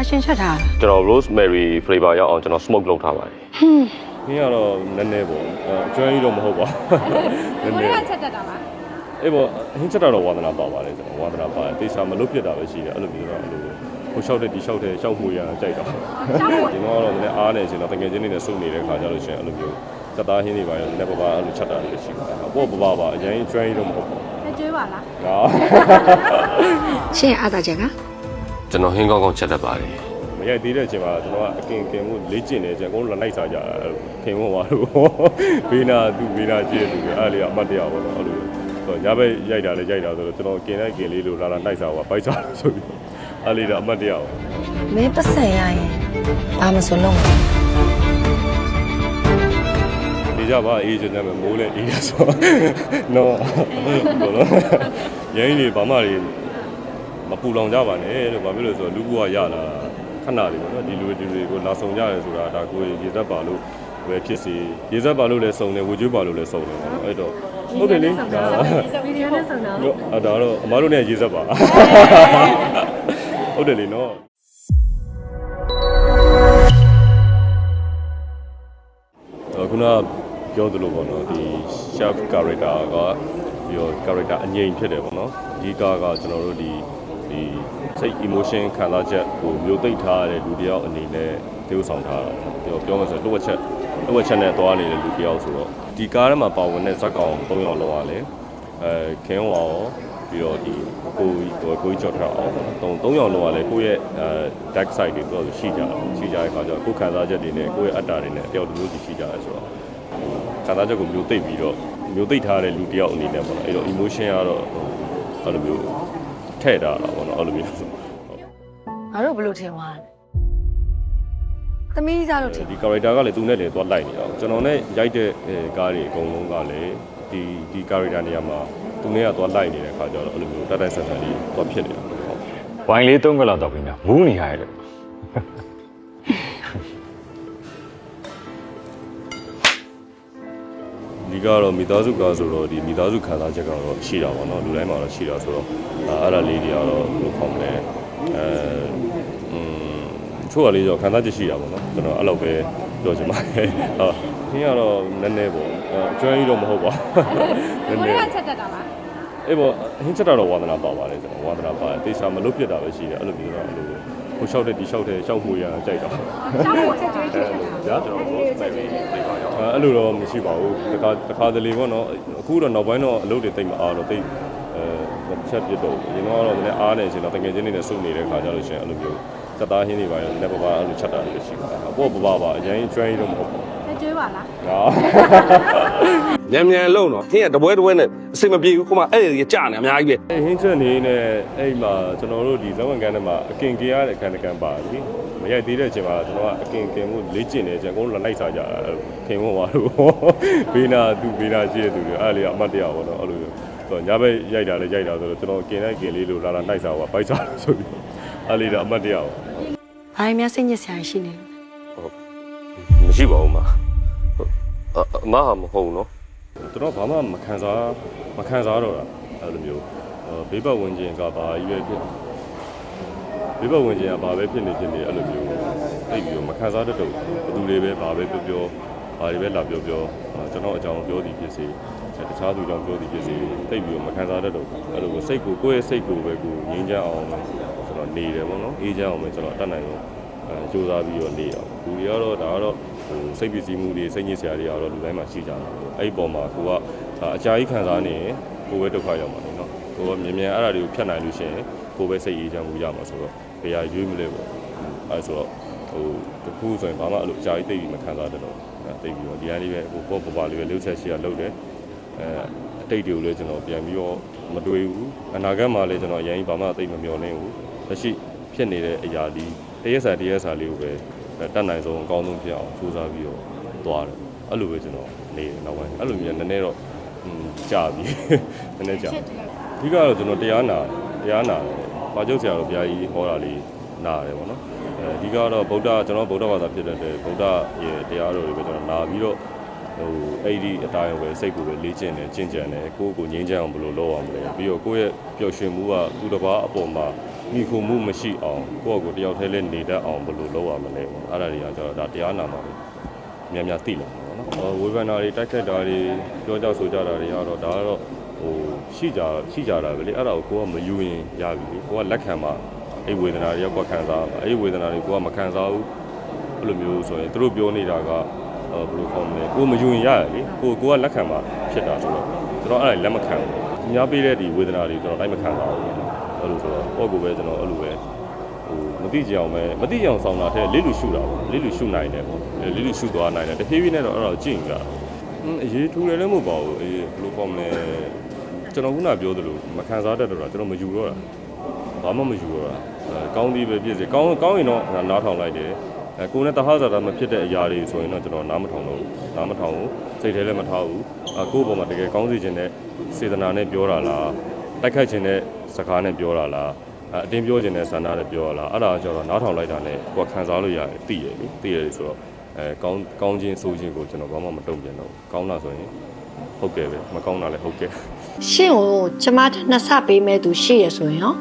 ရှင်ချက်ထားကျွန်တော် rosemary flavor ရောက်အောင်ကျွန်တော် smoke လုပ်ထားပါတယ်ဟင်းခင်းကတော့နည်းနည်းပေါ့ကျွမ်းကြီးတော့မဟုတ်ပါဘူးနည်းနည်းချက်တတ်တာပါအေးပေါ့ဟင်းချက်တော့ဝါသနာပါပါတယ်ကျွန်တော်ဝါသနာပါတယ်တေချာမလွတ်ပြစ်တာပဲရှိတယ်အဲ့လိုမျိုးတော့အဲ့လိုကိုလျှောက်တဲ့ဒီလျှောက်တဲ့လျှောက်မှုရကြိုက်တော့ဒီတော့တော့လည်းအားနေရှင်တော့တကယ်ချင်းနေနဲ့စုနေတဲ့ခါကြလို့ရှင်အဲ့လိုမျိုးစက်သားဟင်းတွေပါရောနည်းနည်းပါအဲ့လိုချက်တာလေးရှိပါတယ်ပေါ့ပါအရင်ကျွမ်းကြီးတော့မဟုတ်ဘူးကျွေးပါလားရှင်အားသာချက်ကကျွန်တော်ဟင်းကောင်းကောင်းချက်တတ်ပါတယ်မရိုက်သေးတဲ့အချိန်မှာကျွန်တော်ကအကင်မှုလေ့ကျင့်နေကြအကုန်လုံးလိုက်စားကြတာခင်ဝင်သွားလို့ဘေးနာကြည့်တယ်အဲ့လေအမှတ်တရပါတော့အဲ့လိုညဘက်ရိုက်တာလေရိုက်တာဆိုတော့ကျွန်တော်ကင်လိုက်ကင်လေးလို့လာလိုက်စားပါဘိုက်စားလို့ဆိုပြီးအဲ့လေတော့အမှတ်တရပါမင်းပတ်စံရရင်ဘာမစွလုံးဒီကြပါအေးကျွန်တော်မိုးလဲအေးရဆိုနော်ဘောလုံးရိုင်းနေဘာမှတွေမပူလောင်ကြပါနဲ့လို့ဘာဖြစ်လို့ဆိုတော့လူကူကရလာခဏလေးပေါ့နော်ဒီလူတွေကိုလာဆောင်ကြရဲဆိုတာဒါကိုရေသက်ပါလို့ပဲဖြစ်စီရေသက်ပါလို့လည်းစုံတယ်ဝကျွေးပါလို့လည်းစုံတယ်ပေါ့နော်အဲ့တော့ဟုတ်တယ်လေဒါဗီဒီယိုနဲ့စုံတာအဲ့ဒါတော့အမားတို့နဲ့ရေသက်ပါဟုတ်တယ်လေနော်ခုနပြောသလိုပေါ့နော်ဒီ chef character ကပြီးတော့ character အငြိမ်ဖြစ်တယ်ပေါ့နော်အဓိကကကျွန်တော်တို့ဒီစိတ် emotion ခံစားချက်ကိုမျိုးသိပ်ထားရတဲ့လူတစ်ယောက်အနေနဲ့တိုးဆောင်ထားတာပြောမှဆိုတော့တစ်ဝက်ချက်နဲ့သွားနေတဲ့လူတစ်ယောက်ဆိုတော့ဒီကားထဲမှာပါဝင်တဲ့ဇက်ကောင်၃ယောက်လောက်ရတယ်ခင်းဝါရောပြီးတော့ဒီကိုကြီးကြော်ထားအောင်၃ယောက်လောက်ရတယ်ကိုယ့်ရဲ့ dark side တွေတော့ရှိကြတဲ့အခါကျတော့ကိုယ်ခံစားချက်တွေနဲ့ကိုယ့်ရဲ့အတ္တတွေနဲ့တယောက်တစ်မျိုးစီရှိကြတယ်ဆိုတော့ခံစားချက်ကိုမျိုးသိပ်ပြီးတော့မျိုးသိပ်ထားတဲ့လူတစ်ယောက်အနေနဲ့ပေါ့နော်အဲ့တော့ emotion ကတော့အဲ့လိုမျိုးထည့်ထားတာပေါ့နော်အဲ့လိုမျိုးဆိုငါတို့ဘယ်လိုထင်သွားလဲသမီးစားလို့ထင်ဒီ character ကလည်းသူနဲ့လည်းသွားလိုက်နေတာကျွန်တော်နဲ့ရိုက်တဲ့ကားတွေအကုန်လုံးကလည်းဒီ character နေရာမှာသူနဲ့ကသွားလိုက်နေတဲ့အခါကျတော့အဲ့လိုမျိုးတိုက်ဆန်ဆန်လေးသွားဖြစ်နေတာဟုတ်ဝိုင်းလေး3ကလောက်တော့ပြင်များမူးနေရတယ်ဒီကတော့မိသားစုကားဆိုတော့ဒီမိသားစုခံစားချက်ကတော့ရှိတာပေါ့နော်လူတိုင်းမှာတော့ရှိတာဆိုတော့အဲ့ဒါလေးတွေကတော့ဘယ်လိုခေါ်မလဲချို့ကလေးတော့ခံစားချက်ရှိတာပေါ့နော်ကျွန်တော်အဲ့လိုပဲပြောချင်ပါတယ်ဟုတ်ခင်းကတော့နည်းနည်းပေါ့အကျွမ်းကြီးတော့မဟုတ်ပါဘူးနည်းနည်းချက်တတ်တာပါအေးပေါ့ဟင်းချက်တော့ဝါသနာပါပါတယ်ကျွန်တော်ဝါသနာပါတယ်တေချာမလွတ်ပြစ်တာပဲရှိတယ်အဲ့လိုမျိုးတော့အဲ့လိုကိုလျှောက်တဲ့ဒီလျှောက်တဲ့လျှောက်မှုရကြိုက်တော့လျှောက်ဖို့ချက်ကျွေးချက်ဒါကျွန်တော် rosemary flavor ရောက်အဲ့လိုတော့မရှိပါဘူးတခါတလေပေါ့နော်အခုတော့နောက်ပိုင်းတော့အလုပ်တွေတိတ်မအားတော့တိတ်ချက်ပြတော့ရင်တော့လည်းအားနေရှင်တော့တကယ်ချင်းနေနဲ့စုနေတဲ့ခါကြလို့ရှင်အဲ့လိုမျိုးစက်သားဟင်းတွေပါရင်လည်းပါအဲ့လိုချက်တာလည်းရှိပါတယ်အပေါ့ပါအရင် train တော့မဟုတ်ဘူးကျွေးပါလားမြန်လုံးတော့ဟင်းကတပွဲနဲ့အစိမပြေဘူးခုမှအဲ့ဒီကြာနေအများကြီးပဲဟင်းချက်နေနဲ့အဲ့မှာကျွန်တော်တို့ဒီဇဝန်ကန်ထဲမှာအကင်ကြရတဲ့အခန်းတကန်ပါပြီမရိုက်သေးတဲ့အချိန်မှာကျွန်တော်ကအကင်မှုလေ့ကျင့်နေကြအကုန်လုံးလိုက်စားကြတာခင်ဝင်သွားလို့ဘေးနာကြည့်ရသူတွေအဲ့လေအမှတ်တရပါတော့အဲ့လိုဆိုညဘက်ရိုက်တာလေရိုက်တာဆိုတော့ကျွန်တော်ကင်လိုက်ကင်လေးလို့လာလိုက်စားပါဘိုက်စားလို့ဆိုပြီးအဲ့လေတော့အမှတ်တရပါဘာများစိတ်ညစ်စရာရှိနေလို့မရှိပါဘူးမအမဟာမဟုတ်နော်ကျွန်တော်ဘာမှမခံစားတော့တာအဲ့လိုမျိုးဘေးပတ်ဝန်းကျင်ကဘာကြီးပဲဖြစ်ဘေးပတ်ဝန်းကျင်ကဘာပဲဖြစ်နေအဲ့လိုမျိုးသိပြီးတော့မခံစားတတ်တော့ဘယ်သူတွေပဲဘာပဲပြောဘာတွေပဲလာပြောကျွန်တော်အကြောင်းပြောသည်ဖြစ်စေတခြားသူကြောင့်ပြောသည်ဖြစ်စေသိပြီးတော့မခံစားတတ်တော့အဲ့လိုစိတ်ကိုကိုယ့်ရဲ့စိတ်ကိုပဲကိုငြိမ်းချမ်းအောင်ကျွန်တော်နေတယ်ပေါ့နော်အေးချမ်းအောင်ပဲကျွန်တော်တတ်နိုင်တော့စူးစမ်းပြီးတော့နေအောင်လူတွေကတော့ဒါကတော့စိတ်ပစ္စည်းမှုတွေစိတ်ညစ်စရာတွေကတော့လူတိုင်းမှာရှိကြတာအဲ့ဒီပုံမှာကိုကအကြာကြီးခံစားနေရင်ကိုပဲဒုက္ခရောက်မှာလေနော်ကိုကမြင်အဲ့ဒါတွေကိုဖြတ်နိုင်လို့ရှိရင်ကိုပဲစိတ်အေးချမ်းမှုရမှာဆိုတော့ဘယ်ဟာရွေးမလဲပေါ့အဲ့ဆိုတော့တခုဆိုရင်ဘာမှအဲ့လိုအကြာကြီးသိပြီးမခံစားတတ်တော့သိပြီးတော့ဒီဟာလေးပဲပေါ့လေးပဲလှုပ်ဆက်ရှိရလုပ်တယ်အတိတ်တွေကိုလည်းကျွန်တော်ပြန်ပြီးတော့မတွေးဘူးအနာဂတ်မှာလည်းကျွန်တော်အရင်ဘာမှသိမမျှော်လင့်ဘူးလက်ရှိဖြစ်နေတဲ့အရာဒီတရက်စာလေးကိုပဲတတ်နိုင်ဆုံးအကောင်းဆုံးဖြစ်အောင်စူးစမ်းပြီးတော့သွားတယ်အဲ့လိုပဲကျွန်တော်နေနောက်ပိုင်းအဲ့လိုမျိုးနည်းနည်းတော့ကြာပြီနည်းနည်းကြာအဓိကတော့ကျွန်တော်တရားနာပါကျုပ်ဆရာတော်ဘုရားကြီးဟောတာလေးနားရတယ်ပေါ့နော်အဓိကတော့ကျွန်တော်ဗုဒ္ဓဘာသာဖြစ်တဲ့ဗုဒ္ဓရဲ့တရားတော်တွေပဲကျွန်တော်နာပြီးတော့အဲ့ဒီအတိုင်းပဲစိတ်ကိုပဲလေ့ကျင့်တယ်ကိုယ့်ကိုငြိမ်းချမ်းအောင်ဘယ်လိုလုပ်အောင်လဲပြီးတော့ကိုယ့်ရဲ့ပျော်ရွှင်မှုကသူတစ်ပါးအပေါ်မှာ မိခုမှုမရှိအောင်ကိုယ့်ကိုတယောက်တည်းလေးနေတတ်အောင်ဘယ်လိုလုပ်ရမလဲပေါ့အဲ့ဒါတွေကကျတော့ဒါတရားနာမှာများများသိလာမှာပေါ့နော်ဝေဖန်တာတွေတိုက်ခိုက်တာတွေပြောကြဆိုကြတာတွေကတော့ဒါကတော့ဟိုရှိကြတာပဲလေအဲ့ဒါကိုကိုကမယူရင်ရပြီလေကိုကလက်ခံမှာအဲ့ဝေဒနာတွေကခံစားမှာအဲ့ဝေဒနာတွေကိုကမခံစားဘူးအဲ့လိုမျိုးဆိုရင်သူတို့ပြောနေတာကဘယ်လိုခေါ်မလဲကိုမယူရင်ရတယ်လေကိုကလက်ခံမှာဖြစ်တာဆိုတော့ကျွန်တော်အဲ့ဒါလက်မခံဘူးသူများပေးတဲ့ဒီဝေဒနာတွေကျွန်တော်တိုင်းမခံပါဘူးအဲ့လိုဆိုတော့ပေါ့ကိုပဲကျွန်တော်အဲ့လိုပဲဟိုမသိကြအောင်ဆောင်တာတဲ့လေးလူရှုတာပေါ့လေးလူရှုနိုင်တယ်ပေါ့လေးလူရှုသွားနိုင်တယ်တဖြည်းဖြည်းနဲ့တော့အဲ့တော့ကြည့်ကြအရေးထူတယ်လည်းမဟုတ်ပါဘူးအေးဘယ်လိုခေါ်မလဲကျွန်တော်ခုနပြောသလိုမခံစားတတ်တော့ကျွန်တော်မယူတော့တာဘာမှမယူတော့တာကောင်းသည်ပဲဖြစ်စေကောင်းရင်တော့နားထောင်လိုက်တယ်ကိုယ်နဲ့တဟဇာတာမဖြစ်တဲ့အရာတွေဆိုရင်တော့ကျွန်တော်နားမထောင်ဘူးစိတ်ထဲလည်းမထားဘူးကိုယ့်ဘောမှာတကယ်ကောင်းစေခြင်းနဲ့စေတနာနဲ့ပြောတာလားတိုက်ခိုက်ခြင်းနဲ့စကားနဲ့ပြောတာလားအတင်းပြောခြင်းနဲ့ဆန္ဒနဲ့ပြောတာလားအဲ့ဒါကျတော့နားထောင်လိုက်တာနဲ့ကိုယ်ခံစားလို့ရတယ်သိရတယ်ဆိုတော့ကောင်းခြင်းဆိုးခြင်းကိုကျွန်တော်ဘာမှမတုံ့ပြန်တော့ကောင်းတာဆိုရင်ဟုတ်ကဲ့ပဲမကောင်းတာလည်းဟုတ်ကဲ့ ရှင့်ကိုကျမထနှစ်ဆပေးမဲ့သူရှိရဆိုရင်ရော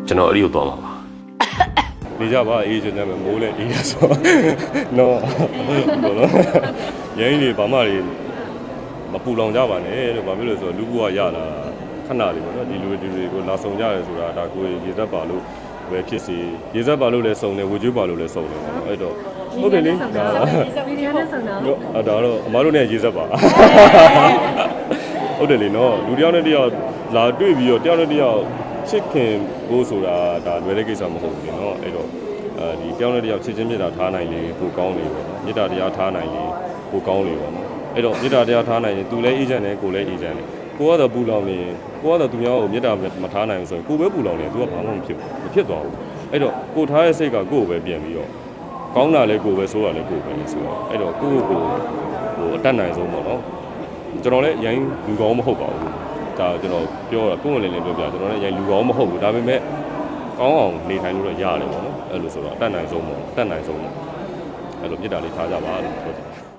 ကျွန်တော်အဲ့ဒီကိုသွားမှာပါ နေကြပါအေးကျွန်တော်မိုးလဲအေးရဆိုနော်ရိုင်းနေဘာမှတွေမပူလောင်ကြပါနဲ့လို့ဘာဖြစ်လို့ဆိုတော့လူကူကရလာခဏလေးပေါ့နော်ဒီလူတွေကိုလာဆုံကြရဲဆိုတာဒါကိုရေသက်ပါလို့ပဲဖြစ်စီရေသက်ပါလို့လည်းစုံတယ်ဝေကျွေးပါလို့လည်းစုံတယ်ပေါ့နော်အဲ့တော့ဟုတ်တယ်လေဒါ ဗီဒီယိုနဲ့ဆုံတော့ ဒါတော့အမားတို့နဲ့ရေသက်ပါဟုတ်တယ်လေနော်လူတယောက်နဲ့တယောက်လာတွေ့ပြီးတော့တယောက်နဲ့တယောက်ချစ်ခင်ဖို့ဆိုတာဒါလွယ်တဲ့ကိစ္စမဟုတ်ဘူးเนาะအဲ့တော့ဒီတယောက်နဲ့တယောက်ချစ်ချင်းမြတ်တာထားနိုင်လေပိုကောင်းလေပေါ့နော်မြတ်တာတရားထားနိုင်လေပိုကောင်းလေပေါ့နော်အဲ့တော့မြတ်တာတရားထားနိုင်ရင်သူလည်းအေးချမ်းတယ်ကိုလည်းအေးချမ်းတယ်ကိုကတော့ပူလောင်နေကိုကတော့သူများကိုမြတ်တာမထားနိုင်ဘူးဆိုရင်ကိုပဲပူလောင်နေသူကဘာမှမဖြစ်သွားဘူးအဲ့တော့ကိုထားရဲ့စိတ်ကကိုကိုပဲပြန်ပြီးတော့ကောင်းတာလည်းကိုပဲဆိုးတာလည်းကိုပဲဆိုတော့အဲ့တော့ကိုဟိုအတတ်နိုင်ဆုံးပေါ့နော်ကျွန်တော်လည်းအရင်လူကောင်းမဟုတ်ပါဘူးဒါကျွန်တော်ပြောတာကိုယ်ဝင်လင်းပြောပြကျွန်တော်လည်းရိုင်လူကောင်းမဟုတ်ဘူးဒါပေမဲ့ကောင်းအောင်နေထိုင်လို့တော့ရတယ်ပေါ့နော်အဲ့လိုဆိုတော့အတတ်နိုင်ဆုံးပေါ့အဲ့လိုပြစ်တာလေးထားကြပါလို့ပြောတယ်